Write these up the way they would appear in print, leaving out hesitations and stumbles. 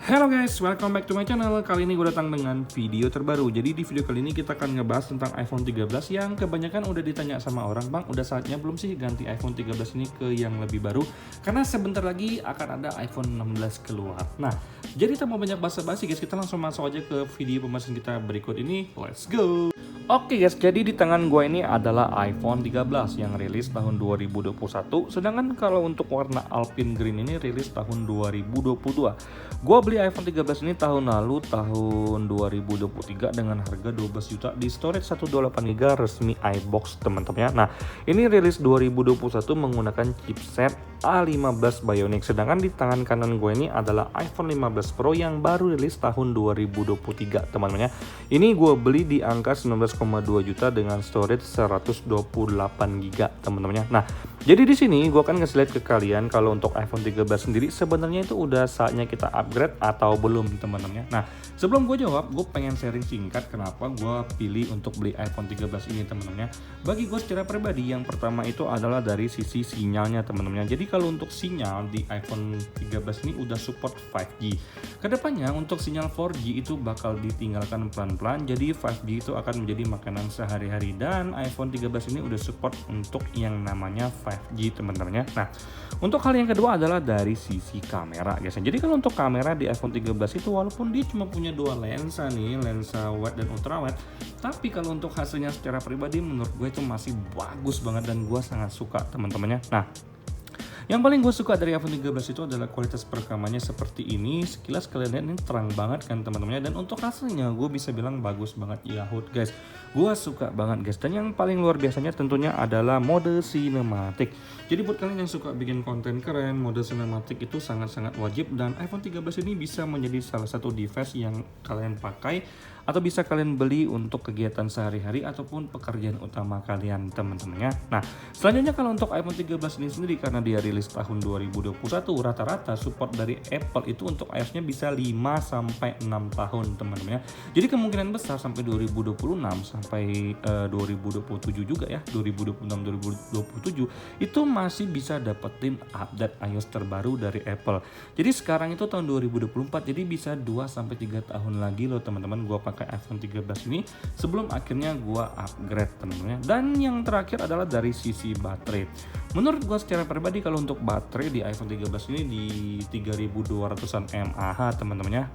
Halo guys, welcome back to my channel. Kali ini gue datang dengan video terbaru. Jadi di video kali ini kita akan ngebahas tentang iPhone 13 yang kebanyakan udah ditanya sama orang, Bang, udah saatnya belum sih ganti iPhone 13 ini ke yang lebih baru? Karena sebentar lagi akan ada iPhone 16 keluar. Nah, jadi tak mau banyak basa-basi guys, kita langsung masuk aja ke video pembahasan kita berikut ini. Let's go! Oke guys, jadi di tangan gue ini adalah iPhone 13 yang rilis tahun 2021. Sedangkan kalau untuk warna Alpine Green ini rilis tahun 2022. Gue beli iPhone 13 ini tahun lalu, tahun 2023 dengan harga 12 juta di storage 128GB resmi iBox teman-teman. Nah, ini rilis 2021 menggunakan chipset A15 Bionic. Sedangkan di tangan kanan gue ini adalah iPhone 15 Pro yang baru rilis tahun 2023 teman-teman. Ini gue beli di angka 19,2 juta dengan storage 128GB teman-teman. Nah, jadi di sini gue akan nge-slide ke kalian kalau untuk iPhone 13 sendiri sebenarnya itu udah saatnya kita upgrade atau belum teman-teman. Nah, sebelum gue jawab, gue pengen sharing singkat kenapa gue pilih untuk beli iPhone 13 ini teman-teman. Bagi gue secara pribadi, yang pertama itu adalah dari sisi sinyalnya teman-teman. Jadi kalau untuk sinyal di iPhone 13 ini udah support 5G. Kedepannya untuk sinyal 4G itu bakal ditinggalkan pelan-pelan. Jadi 5G itu akan menjadi makanan sehari-hari dan iPhone 13 ini udah support untuk yang namanya 5G teman-teman. Nah, untuk hal yang kedua adalah dari sisi kamera guys. Jadi kalau untuk kamera di iPhone 13 itu walaupun dia cuma punya dua lensa nih, lensa wide dan ultra wide, tapi kalau untuk hasilnya secara pribadi menurut gue itu masih bagus banget dan gue sangat suka teman-temannya. Nah, yang paling gue suka dari iPhone 13 itu adalah kualitas perekamannya seperti ini. Sekilas kalian lihat ini terang banget kan teman-teman. Dan untuk hasilnya gue bisa bilang bagus banget Yahoo guys. Gue suka banget guys. Dan yang paling luar biasanya tentunya adalah mode sinematik. Jadi buat kalian yang suka bikin konten keren, mode sinematik itu sangat-sangat wajib. Dan iPhone 13 ini bisa menjadi salah satu device yang kalian pakai atau bisa kalian beli untuk kegiatan sehari-hari ataupun pekerjaan utama kalian teman-teman ya. Nah, selanjutnya kalau untuk iPhone 13 ini sendiri karena dia rilis tahun 2021, rata-rata support dari Apple itu untuk iOS-nya bisa 5 sampai 6 tahun teman-teman ya. Jadi kemungkinan besar sampai 2026 sampai 2027 juga ya, 2026 2027 itu masih bisa dapetin update iOS terbaru dari Apple. Jadi sekarang itu tahun 2024, jadi bisa 2 sampai 3 tahun lagi loh teman-teman gua pakai iPhone 13 ini sebelum akhirnya gua upgrade teman-teman. Dan yang terakhir adalah dari sisi baterai. Menurut gua secara pribadi kalau untuk baterai di iPhone 13 ini di 3200-an mAh teman-teman ya,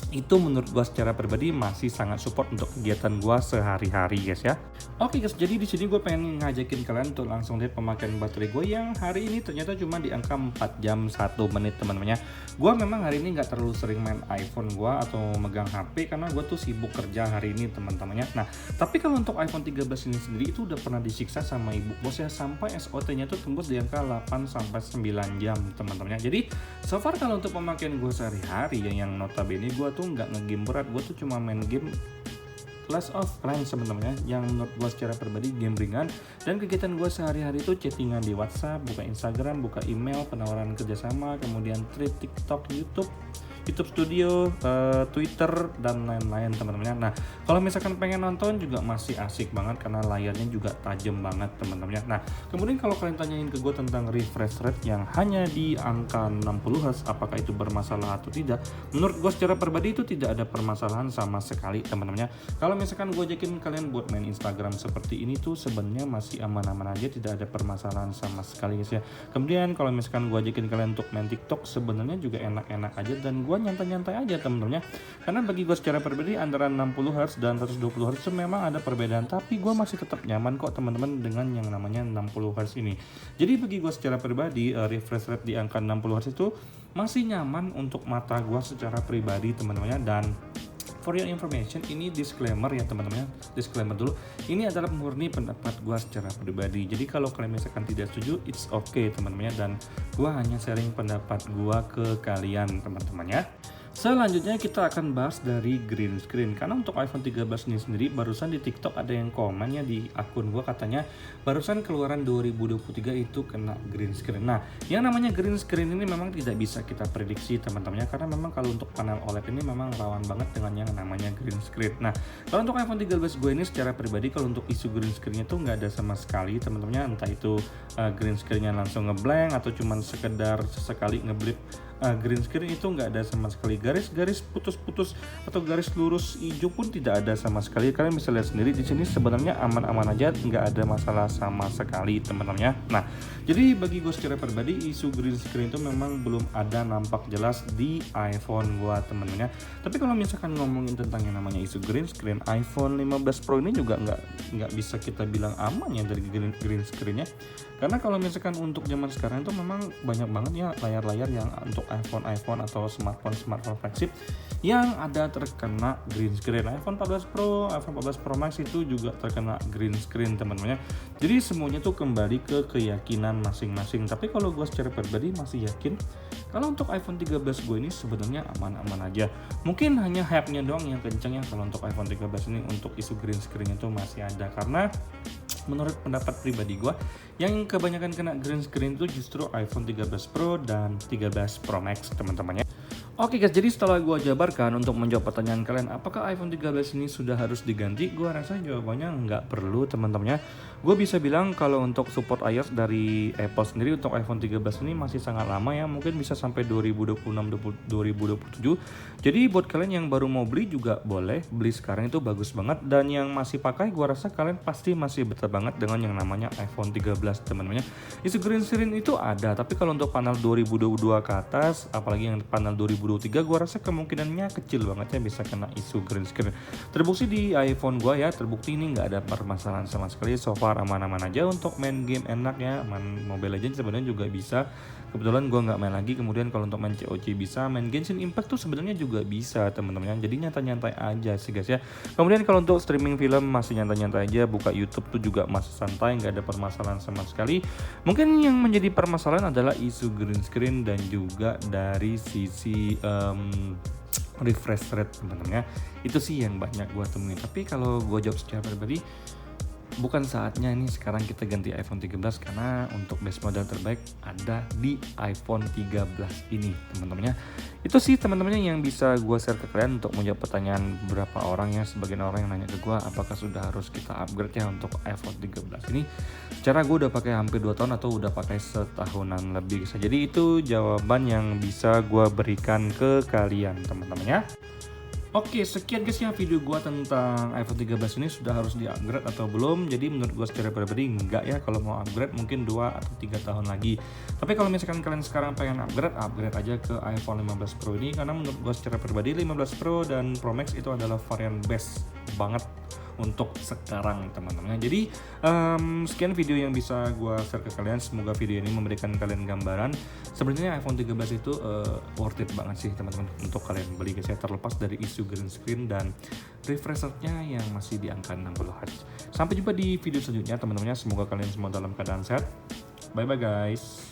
itu menurut gua secara pribadi masih sangat support untuk kegiatan gua sehari-hari guys ya. Oke guys, jadi di sini gue pengen ngajakin kalian untuk langsung lihat pemakaian baterai gue yang hari ini ternyata cuma di angka 4 jam 1 menit teman-teman ya. Gue memang hari ini nggak terlalu sering main iPhone gue atau megang HP karena gue tuh sibuk kerja hari ini teman-teman ya. Nah, tapi kalau untuk iPhone 13 ini sendiri itu udah pernah disiksa sama ibu bos ya, sampai SOT-nya tuh tembus di angka 8 sampai 9 jam teman-teman ya. Jadi so far kalau untuk pemakaian gue sehari-hari yang notabene gue tuh nggak nge-game berat, gue tuh cuma main game Clash of Clans teman-teman ya, yang menurut gue secara pribadi game ringan. Dan kegiatan gue sehari-hari itu chattingan di WhatsApp, buka Instagram, buka email, penawaran kerjasama, kemudian tweet, TikTok, YouTube Studio, Twitter, dan lain-lain teman-teman. Nah, kalau misalkan pengen nonton juga masih asik banget karena layarnya juga tajam banget teman-teman. Nah, kemudian kalau kalian tanyain ke gue tentang refresh rate yang hanya di angka 60Hz, apakah itu bermasalah atau tidak? Menurut gue secara pribadi itu tidak ada permasalahan sama sekali teman-teman. Kalau misalkan gue ajakin kalian buat main Instagram seperti ini tuh sebenarnya masih aman-aman aja, tidak ada permasalahan sama sekali guys ya. Kemudian kalau misalkan gue ajakin kalian untuk main TikTok sebenarnya juga enak-enak aja dan gue nyantai-nyantai aja temen-temennya. Karena bagi gue secara pribadi antara 60Hz dan 120Hz itu memang ada perbedaan, tapi gue masih tetap nyaman kok teman-teman dengan yang namanya 60Hz ini. Jadi bagi gue secara pribadi refresh rate di angka 60Hz itu masih nyaman untuk mata gue secara pribadi teman-temannya. Dan for your information, ini disclaimer ya teman-teman, disclaimer dulu. Ini adalah murni pendapat gue secara pribadi. Jadi kalau kalian misalkan tidak setuju, it's okay teman-teman. Dan gue hanya sharing pendapat gue ke kalian teman-teman ya. Selanjutnya kita akan bahas dari green screen. Karena untuk iPhone 13 ini sendiri barusan di TikTok ada yang komennya di akun gue, katanya barusan keluaran 2023 itu kena green screen. Nah, yang namanya green screen ini memang tidak bisa kita prediksi teman-temannya, karena memang kalau untuk panel OLED ini memang rawan banget dengan yang namanya green screen. Nah, kalau untuk iPhone 13 gue ini secara pribadi kalau untuk isu green screen-nya tuh nggak ada sama sekali teman-temannya. Entah itu green screen-nya langsung ngeblank atau cuman sekedar sesekali ngeblip green screen itu nggak ada sama sekali, garis-garis putus-putus atau garis lurus hijau pun tidak ada sama sekali. Kalian bisa lihat sendiri di sini sebenarnya aman-aman aja, nggak ada masalah sama sekali teman-teman ya. Nah, jadi bagi gue secara pribadi isu green screen itu memang belum ada nampak jelas di iPhone gua teman-teman ya. Tapi kalau misalkan ngomongin tentang yang namanya isu green screen, iPhone 15 Pro ini juga nggak bisa kita bilang aman ya dari green screen-nya. Karena kalau misalkan untuk zaman sekarang itu memang banyak banget ya layar-layar yang untuk iPhone atau smartphone flagship yang ada terkena green screen. iPhone 14 Pro, iPhone 14 Pro Max itu juga terkena green screen teman-teman ya. Jadi semuanya tuh kembali ke keyakinan masing-masing. Tapi kalau gue secara pribadi masih yakin kalau untuk iPhone 13 gue ini sebenarnya aman-aman aja. Mungkin hanya hype-nya doang yang kencang ya kalau untuk iPhone 13 ini untuk isu green screen itu masih ada. Karena menurut pendapat pribadi gue, yang kebanyakan kena green screen itu justru iPhone 13 Pro dan 13 Pro Max teman-teman ya. Oke guys, jadi setelah gue jabarkan untuk menjawab pertanyaan kalian, apakah iPhone 13 ini sudah harus diganti? Gue rasa jawabannya nggak perlu teman-teman ya. Gue bisa bilang kalau untuk support iOS dari Apple sendiri untuk iPhone 13 ini masih sangat lama ya, mungkin bisa sampai 2026-2027. Jadi buat kalian yang baru mau beli juga boleh, beli sekarang itu bagus banget. Dan yang masih pakai, gue rasa kalian pasti masih betah banget dengan yang namanya iPhone 13 teman-teman ya. Isu green screen itu ada, tapi kalau untuk panel 2022 ke atas, apalagi yang panel 2023, gue rasa kemungkinannya kecil banget ya bisa kena isu green screen. Terbukti di iPhone gue ya, terbukti ini nggak ada permasalahan sama sekali, so far aman-aman aja. Untuk main game enak ya, main Mobile Legends sebenarnya juga bisa. Kebetulan gue nggak main lagi. Kemudian kalau untuk main COC bisa, main Genshin Impact tuh sebenarnya juga bisa teman-teman. Jadi nyantai-nyantai aja sih guys ya. Kemudian kalau untuk streaming film masih nyantai-nyantai aja, buka YouTube tuh juga masih santai, nggak ada permasalahan sama sekali. Mungkin yang menjadi permasalahan adalah isu green screen dan juga dari sisi refresh rate teman-teman ya. Itu sih yang banyak gue temuin. Tapi kalau gue jawab secara pribadi, bukan saatnya ini sekarang kita ganti iPhone 13 karena untuk base model terbaik ada di iPhone 13 ini teman-temannya. Itu sih teman-temannya yang bisa gue share ke kalian untuk menjawab pertanyaan beberapa orang ya. Sebagian orang yang nanya ke gue apakah sudah harus kita upgrade ya untuk iPhone 13 ini. Secara gue udah pakai hampir 2 tahun atau udah pakai setahunan lebih. Jadi itu jawaban yang bisa gue berikan ke kalian teman-temannya. Oke, sekian guys ya video gua tentang iPhone 13 ini sudah harus di-upgrade atau belum. Jadi menurut gua secara pribadi enggak ya, kalau mau upgrade mungkin 2 atau 3 tahun lagi. Tapi kalau misalkan kalian sekarang pengen upgrade aja ke iPhone 15 Pro ini, karena menurut gua secara pribadi 15 Pro dan Pro Max itu adalah varian best banget untuk sekarang teman-teman. Jadi sekian video yang bisa gue share ke kalian. Semoga video ini memberikan kalian gambaran sebenarnya iPhone 13 itu worth it banget sih teman-teman untuk kalian beli guys ya, terlepas dari isu green screen dan refresh rate-nya yang masih di angka 60 Hz. Sampai jumpa di video selanjutnya teman-teman. Semoga kalian semua dalam keadaan sehat. Bye bye guys.